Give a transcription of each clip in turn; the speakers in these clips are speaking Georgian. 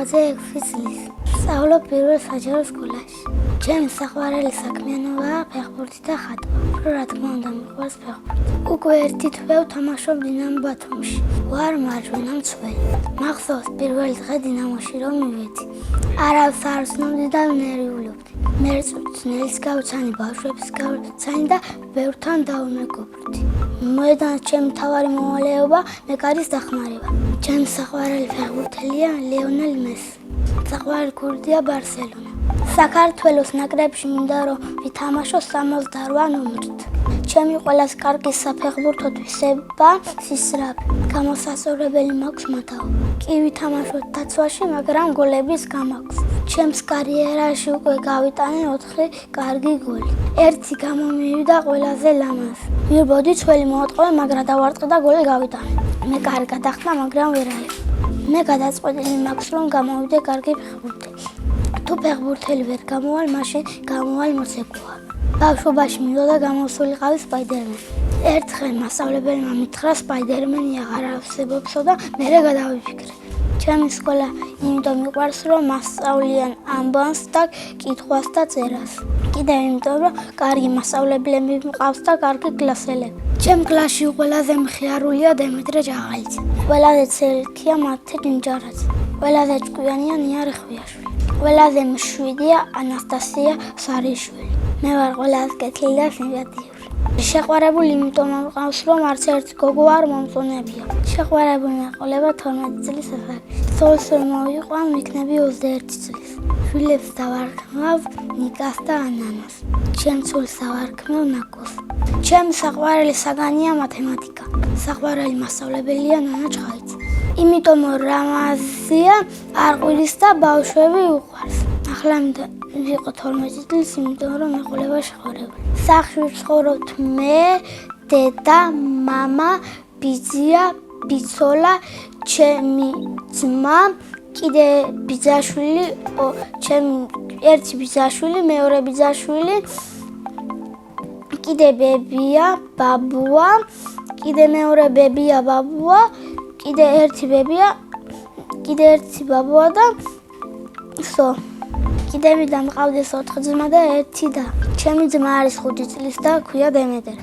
აბაზე 6 წლის. სწავლობ პირველ საჯარო სკოლაში. ჩემი საყვარელი საქმიანობაა ფეხბურთი და ხატვა. რა თქმა უნდა, მიყვარს ფეხბურთი. უკვე ერთი თვე ვთამაშობ დინამო ბათუმში. ვარ მარჯვენა მცველი. მახსოვს პირველი დღე დინამოში რომ მივედი. არავის არ ვცნობდი და ნერვიულობდი. მერწმუნელის გავცანი, ბავშვების გავცანი და ბევრთან დავმეგობრდი. მოედანს ჩემი მთავარი მოვალეობა მეკარის დახმარება. ჩემი საყვარელი ფეხბურთელია ლეონელ მესი. საყვარელი გუნდია ბარსელონა. საქართველოს ნაკრებში მინდა რომ ვითამაშო 68 ნომრით. ჩემი ყველაზე კარგი საფეხბურთო თვისება სისწრაფე. გამოსასწორებელი მაქვს მათაობა. კი ვითამაშოთ დაცვაში, მაგრამ გოლების გამაქვს. ჩემს კარიერაში უკვე გავიტანე 4 კარგი გოლი. ერთი გამომივიდა ყველაზე ლამაზი. მივბოდი ძველი მოატყოვე, მაგრამ დავარტყე და გოლი გავიტანე. მე კარგი გადახდა, მაგრამ ვერ აიღე. მე გადაწყვეტილი მაქვს რომ გამოვიდე კარგი ფეხბურთელი. თუ ფეხბურთელი ვერ გამოვალ, მაშინ გამოვალ მოცეკვავა. ბავშვობაში მინდოდა გამოსულიყავი სპაიდერმენი. ერთხელ მასწავლებელმა მითხრა სპაიდერმენი აღარ არსებობსო და მე გადავიფიქრე. ჩემი სკოლა იმიტომ მიყვარს რომ მასწავლიან ამბავს და კითხვას და წერას. კიდევ იმიტომ რომ კარგი მასწავლებლები მყავს და კარგი კლასელები. ჩემ კლასში ყველაზე მხიარულია დემეტრე ჯაღალიძე. ყველაზე ცელქია მათე ჭინჭარაძე. ყველაზე ჭკვიანია ნიარე ხვიაშვილი. ყველაზე მშვიდია ანასტასია სარიშვილი. მე ვარ ყველაზე კეთილი და სიმპათიური. შეყვარებული იმიტომ მყავს რომ არც ერთი გოგო არ მომწონებია. შეყვარებული მეყოლება 12 წლის ასაკში. სულს რომ მოვიყვან ვიქნები 21 წლის. შვილებს დავარქმევ ნიკას და ანანას. ჩემ სულს დავარქმევ ნაკოს. ჩემი საყვარელი საგანია მათემატიკა. საყვარელი მასწავლებელია ნანა ჩხაიძე. იმიტომ რამაზია არყვილის და ბავშვები უყვარს. ახლა ვიყო 12 წლის, იმიტომ რომ მეყოლება შეყვარებული. სახლში ვცხოვრობთ მე, დედა, მამა, ბიძია, ბიცოლა, ჩემი ძმა, კიდე ბიძაშვილი, ჩემი ერთი ბიძაშვილი, მეორე ბიძაშვილი, კიდე ბებია, ბაბუა, კიდე მეორე ბებია, ბაბუა, კიდე ერთი ბებია, კიდე ერთი ბაბუა და სო. კიდე ვიდა მყავდეს 4 ძმა და 1 და. ჩემი ძმა არის 5 წლის და ქვია დემეტრე.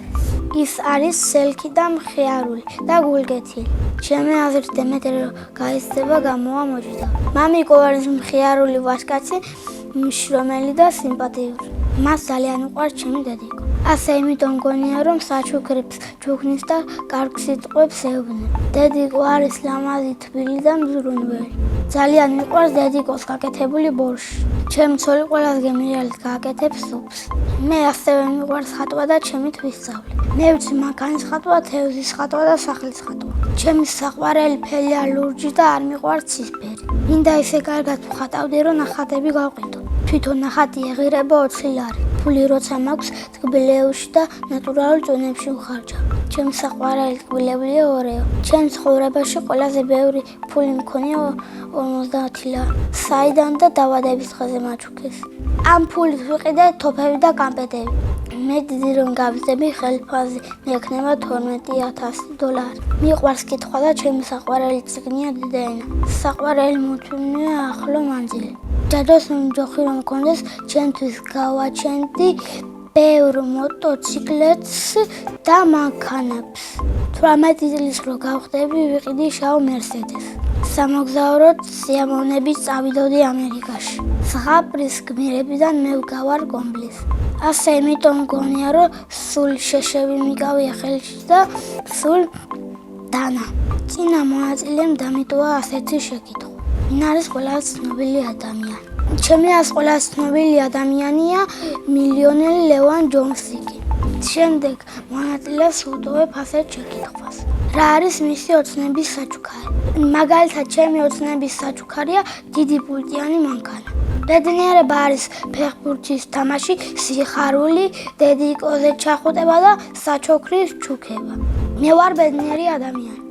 ის არის სელქი და მხიარული და გულგეთილი. ჩემი აზრით დემეტრე რო გაიზრდება გამოვა მოჭიდა. მამიკო არის მხიარული ვაჟკაცი, მშრომელი და სიმპათიური. მას ძალიან უყვარს ჩემი დედიკო. ასე იმიტომ მგონია რომ საჩუქრებს ჩუქნის და კარგ სიტყვებს ეუბნება. დედიკო არის ლამაზი, თბილი და მზრუნველი. ძალიან მიყვარს დედიკოს გაკეთებული ბორში. ჩემი ცოლი ყველაზე გემრიელით გააკეთებს სუპს. მე ასევე მიყვარს ხატვა და ჩემი თვისწავლი. მე ვიცი მანქანის ხატვა, თევზის ხატვა და სახლის ხატვა. ჩემი საყვარელი ფერია ლურჯი და არ მიყვარს ცისფერი. მინდა ისე კარგად ვხატავდი რომ ნახატები გავყიდო. თვითონ ნახატი ეღირება 20 ლარი. ფული როცა მაქვს თბილეუში და ნატურალურ წონებში ვხარჯავ. ჩემი საყვარელი თბილეულია ორეო. ჩემ ცხოვრებაში ყველაზე ბევრი ფული მქონია 50 ლარი. საიდან და დავადების დღეზე მაჩუქეს. ამ ფულით ვიყიდე თოფები და კამპეტები. მე დიდი რომ გავიზრდები ხელფასი მექნება 12,000 დოლარი. მიყვარს კითხვა და ჩემი საყვარელი წიგნია დედაენა. საყვარელი მუთუნია ახლო მანძილი. ჯადოს მჯოხი რომ მქონდეს ჩემთვის გავაჩენდი ბევრ მოტოციკლეთს და მანქანებს. 18 წლის რო გავხდები ვიყიდი შავ მერსედესს. სამოგზაუროდ სიამოვნებით წავიდოდი ამერიკაში. ზღაპრის გმირებიდან მე ვგავარ კომბლის. ასე იმიტომ მგონია რომ სულ შეშები მიგავია ხელში და სულ დანა. წინა მონაწილემ დამიტოვა ასეთი შეკითხვა. ვინ არის ყველაზე ცნობილი ადამიანი? ჩემი ყველაზე ცნობილი ადამიანია მილიონერი ლევან ჯონსი. შემდეგ მონაწილეს უტოვებ ასეთ შეკითხვას. რა არის მისი ოცნების საჩუქარი? მაგალითად, ჩემი ოცნების საჩუქარია დიდი პულტიანი მანქანა. ბედნიერება არის ფეხბურთის თამაში, სიხარული, დედიკოზე ჩახუტება და საჩუქრის ჩუქება. მე ვარ ბედნიერი ადამიანი.